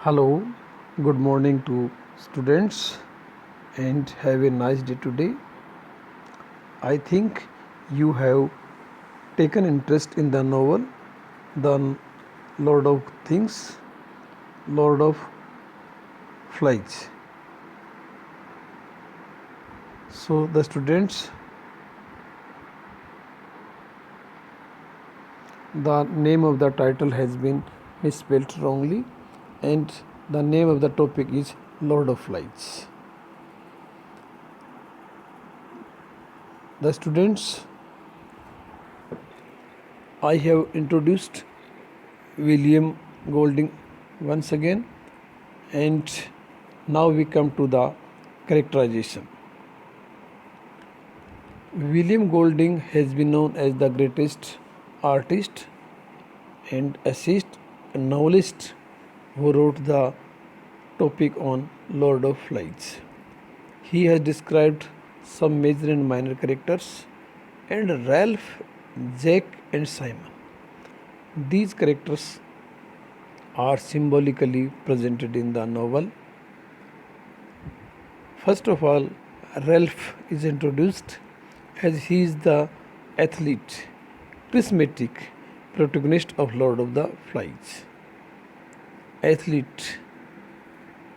Hello, good morning to students and have a nice day today. I think you have taken interest in the novel The Lord of Things, Lord of Flies. So the students, the name of the title has been misspelled wrongly and the name of the topic is Lord of Flies. The students, I have introduced William Golding once again, and now we come to the characterization. William Golding has been known as the greatest artist and essayist and novelist who wrote the topic on Lord of Flies. He has described some major and minor characters and Ralph, Jack, and Simon. These characters are symbolically presented in the novel. First of all, Ralph is introduced as he is the athlete, charismatic protagonist of Lord of the Flies. Athlete,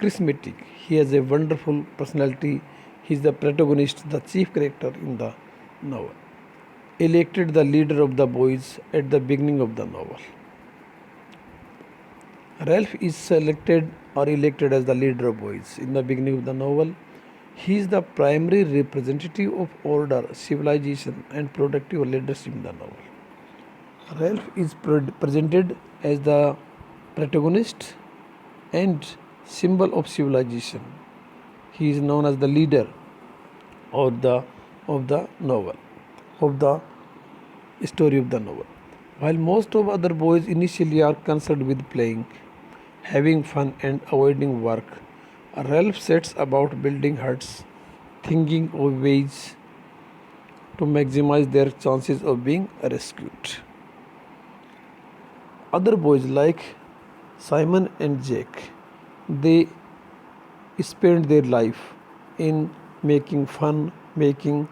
charismatic, he has a wonderful personality. He is the protagonist, the chief character in the novel. Elected the leader of the boys at the beginning of the novel. Ralph is selected or elected as the leader of boys in the beginning of the novel. He is the primary representative of order, civilization, and productive leadership in the novel. Ralph is presented as the protagonist and symbol of civilization. He is known as the leader of the novel, of the story of the novel. While most of other boys initially are concerned with playing, having fun and avoiding work, Ralph sets about building huts, thinking of ways to maximize their chances of being rescued. Other boys like Simon and Jack, they spend their life in making fun, making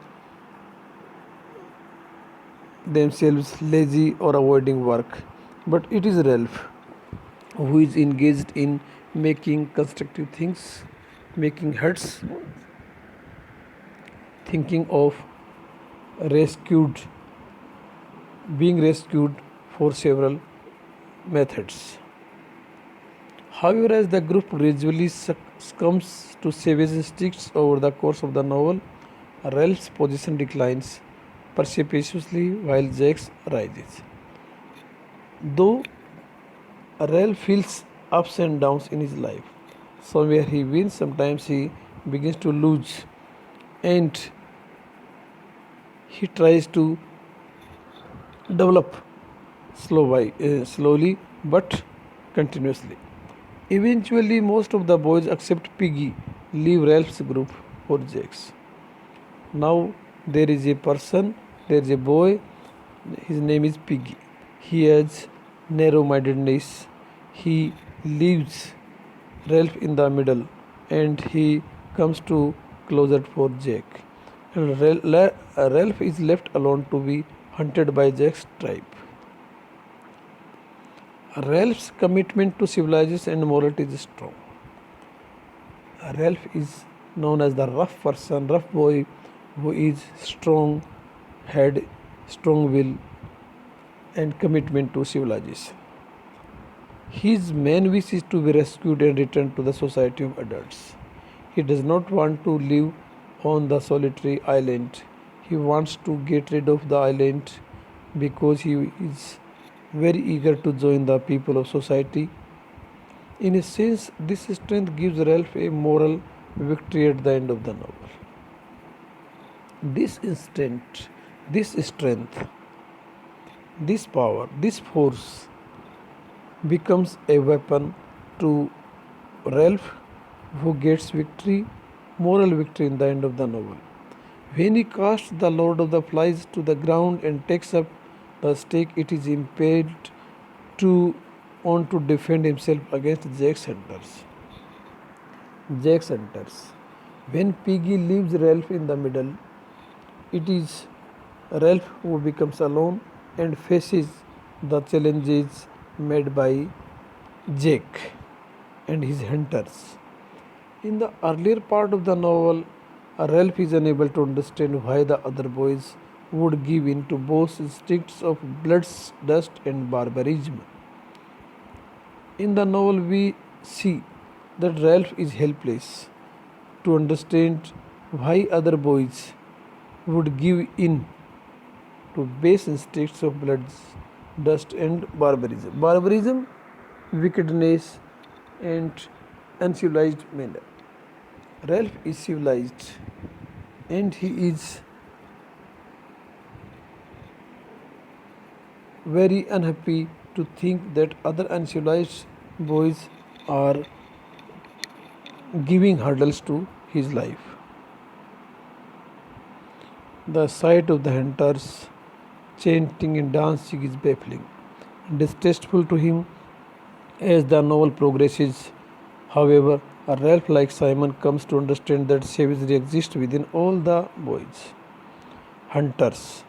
themselves lazy or avoiding work. But it is Ralph who is engaged in making constructive things, making huts, thinking of rescued, being rescued for several methods. However, as the group gradually succumbs to savage instincts over the course of the novel, Ralph's position declines precipitously while Jack's rises. Though Ralph feels ups and downs in his life, somewhere he wins, sometimes he begins to lose, and he tries to develop slowly but continuously. Eventually, most of the boys except Piggy leave Ralph's group for Jack's. Now there is a boy, his name is Piggy. He has narrow mindedness. He leaves Ralph in the middle and he comes to closet for Jack. And Ralph is left alone to be hunted by Jack's tribe. Ralph's commitment to civilization and morality is strong. Ralph is known as the rough person, rough boy who is strong head, strong will, and commitment to civilization. His main wish is to be rescued and returned to the society of adults. He does not want to live on the solitary island. He wants to get rid of the island because he is very eager to join the people of society. In a sense, this strength gives Ralph a moral victory at the end of the novel. This instinct, this strength, this power, this force becomes a weapon to Ralph, who gets victory, moral victory in the end of the novel. When he casts the Lord of the Flies to the ground and takes up the stake, it is impelled to on to defend himself against Jack's hunters. Jack's hunters. When Piggy leaves Ralph in the middle, it is Ralph who becomes alone and faces the challenges made by Jack and his hunters. In the earlier part of the novel, Ralph is unable to understand why the other boys would give in to both instincts of bloodlust and barbarism. In the novel, we see that Ralph is helpless to understand why other boys would give in to base instincts of blood, dust, and barbarism. Barbarism, wickedness, and uncivilized manner. Ralph is civilized and he is very unhappy to think that other uncivilized boys are giving hurdles to his life. The sight of the hunters chanting and dancing is baffling and distasteful to him as the novel progresses. However, a Ralph like Simon comes to understand that savagery exists within all the boys. Hunters.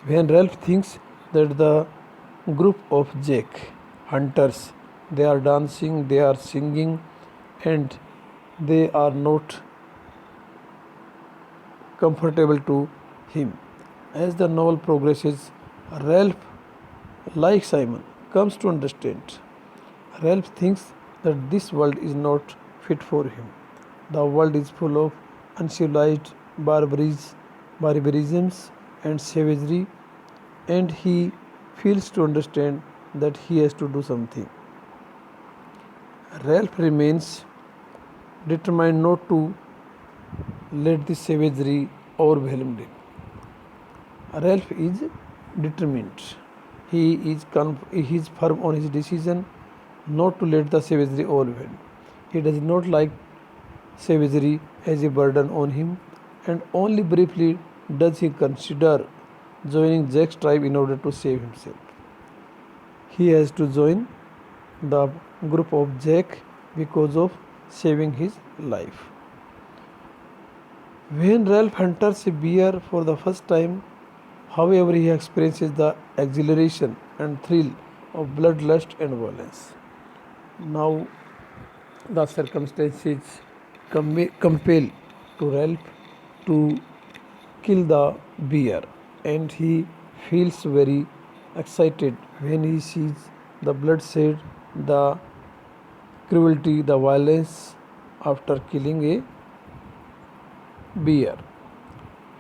When Ralph thinks that the group of Jack hunters, they are dancing, they are singing, and they are not comfortable to him. As the novel progresses, Ralph, like Simon, comes to understand. Ralph thinks that this world is not fit for him. The world is full of uncivilized barbarisms and savagery, and he feels to understand that he has to do something. Ralph remains determined not to let the savagery overwhelm him. Ralph is determined. He is firm on his decision not to let the savagery overwhelm. He does not like savagery as a burden on him, and only briefly does he consider joining Jack's tribe in order to save himself. He has to join the group of Jack because of saving his life. When Ralph hunters a bear for the first time, however, he experiences the exhilaration and thrill of bloodlust and violence. Now, the circumstances compel to Ralph to kill the bear, and he feels very excited when he sees the bloodshed, the cruelty, the violence after killing a bear.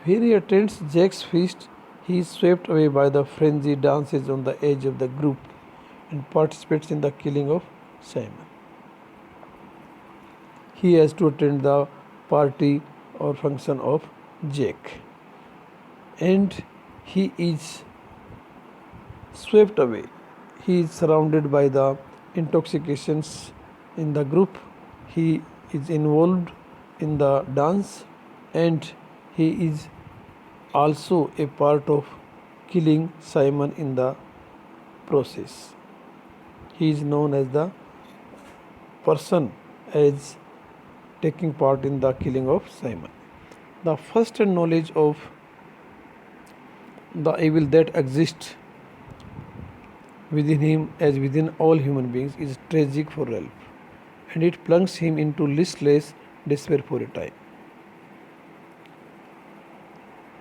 When he attends Jack's feast, he is swept away by the frenzy, dances on the edge of the group, and participates in the killing of Simon. He has to attend the party or function of Jack, and he is swept away. He is surrounded by the intoxications in the group. He is involved in the dance, and he is also a part of killing Simon in the process. He is known as the person as taking part in the killing of Simon. The first hand knowledge of the evil that exists within him as within all human beings is tragic for Ralph, and it plunges him into listless despair for a time.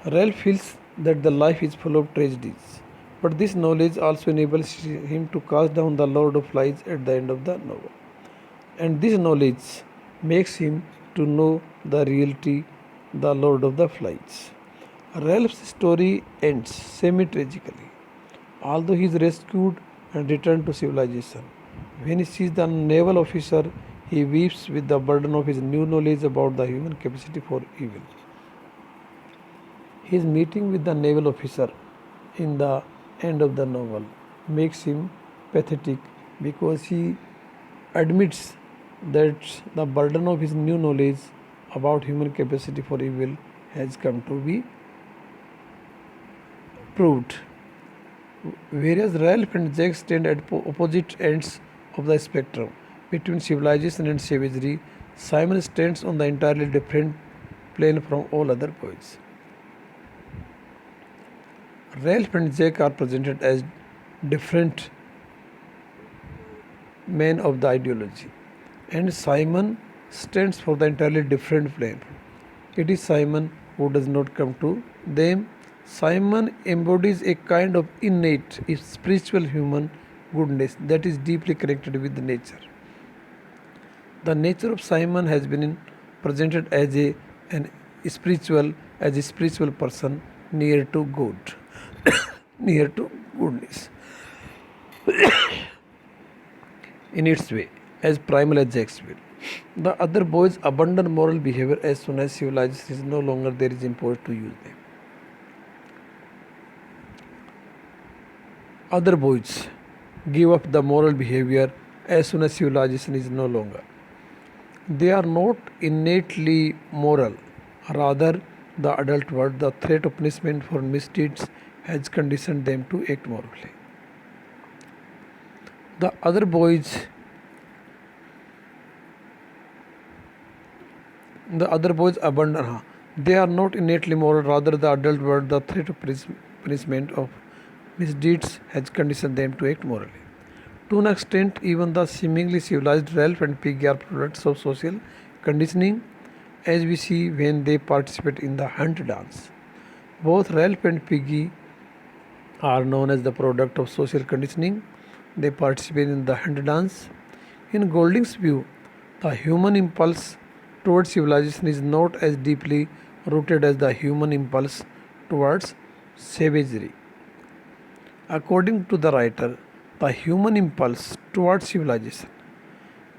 Ralph feels that the life is full of tragedies, but this knowledge also enables him to cast down the Lord of Lies at the end of the novel. And this knowledge makes him to know the reality, the Lord of the Flies. Ralph's story ends semi-tragically, although he is rescued and returned to civilization. When he sees the naval officer, he weeps with the burden of his new knowledge about the human capacity for evil. His meeting with the naval officer in the end of the novel makes him pathetic because he admits that the burden of his new knowledge about human capacity for evil has come to be proved. Whereas Ralph and Jack stand at opposite ends of the spectrum between civilization and savagery, Simon stands on the entirely different plane from all other boys. Ralph and Jack are presented as different men of the ideology, and Simon stands for the entirely different plane. It is Simon who does not come to them. Simon embodies a kind of innate, spiritual human goodness that is deeply connected with nature. The nature of Simon has been presented as an spiritual person near to good, near to goodness in its way, as primal as Jack's will. The other boys abandon moral behavior as soon as civilization is no longer there is imposed to use them. Other boys give up the moral behavior as soon as civilization is no longer. They are not innately moral. Rather, the adult world, the threat of punishment for misdeeds, has conditioned them to act morally. The other boys abandon. They are not innately moral. Rather, the adult world, the threat of punishment of misdeeds, has conditioned them to act morally. To an extent, even the seemingly civilized Ralph and Piggy are products of social conditioning, as we see when they participate in the hunt dance. Both Ralph and Piggy are known as the product of social conditioning. They participate in the hunt dance. In Golding's view, the human impulse towards civilization is not as deeply rooted as the human impulse towards savagery. According to the writer, the human impulse towards civilization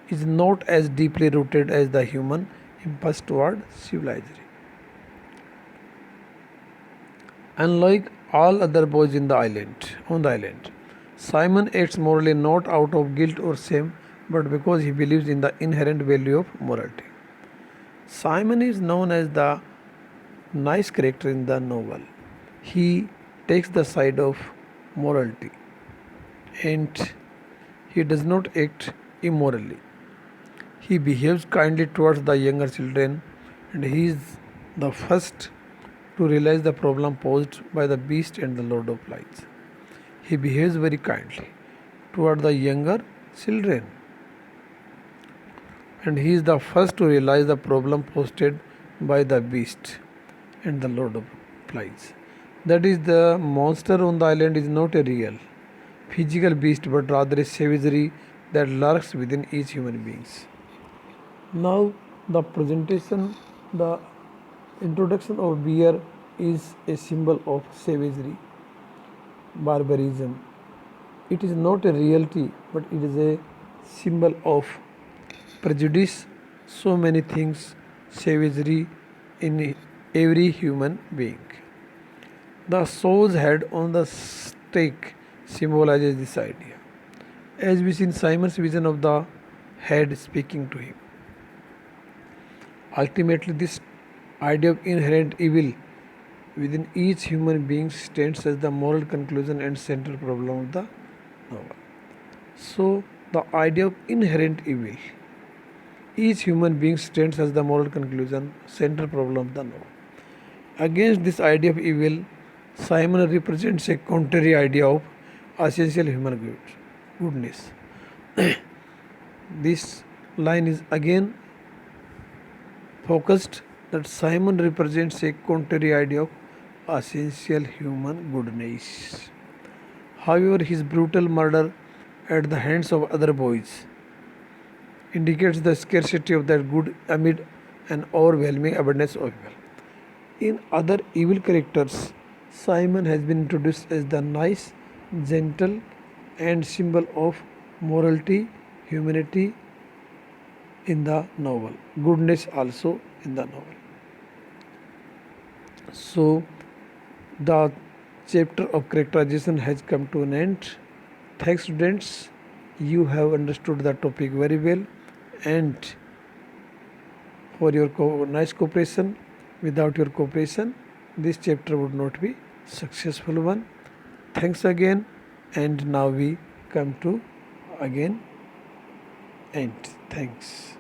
is not as deeply rooted as the human impulse toward savagery. Unlike all other boys on the island, Simon acts morally not out of guilt or shame, but because he believes in the inherent value of morality. Simon is known as the nice character in the novel. He takes the side of morality and he does not act immorally. He behaves kindly towards the younger children and he is the first to realize the problem posed by the beast and the Lord of Lights. He behaves very kindly toward the younger children and he is the first to realize the problem posed by the beast and the Lord of Lights. That is, the monster on the island is not a real physical beast but rather a savagery that lurks within each human being. Now, the introduction of beer is a symbol of savagery, barbarism. It is not a reality, but it is a symbol of prejudice, so many things, savagery in every human being. The sow's head on the stake symbolizes this idea. As we see in Simon's vision of the head speaking to him. Ultimately, this idea of inherent evil within each human being stands as the moral conclusion and central problem of the novel. So, the idea of inherent evil, each human being stands as the moral conclusion, central problem of the novel. Against this idea of evil, Simon represents a contrary idea of essential human goodness. This line is again focused that Simon represents a contrary idea of essential human goodness. However, his brutal murder at the hands of other boys indicates the scarcity of that good amid an overwhelming abundance of evil. In other evil characters, Simon has been introduced as the nice, gentle, and symbol of morality, humanity in the novel, goodness also in the novel. So, the chapter of characterization has come to an end. Thanks, students. You have understood the topic very well, and for your nice cooperation. Without your cooperation, this chapter would not be successful one. Thanks again, and now we come to again end. Thanks.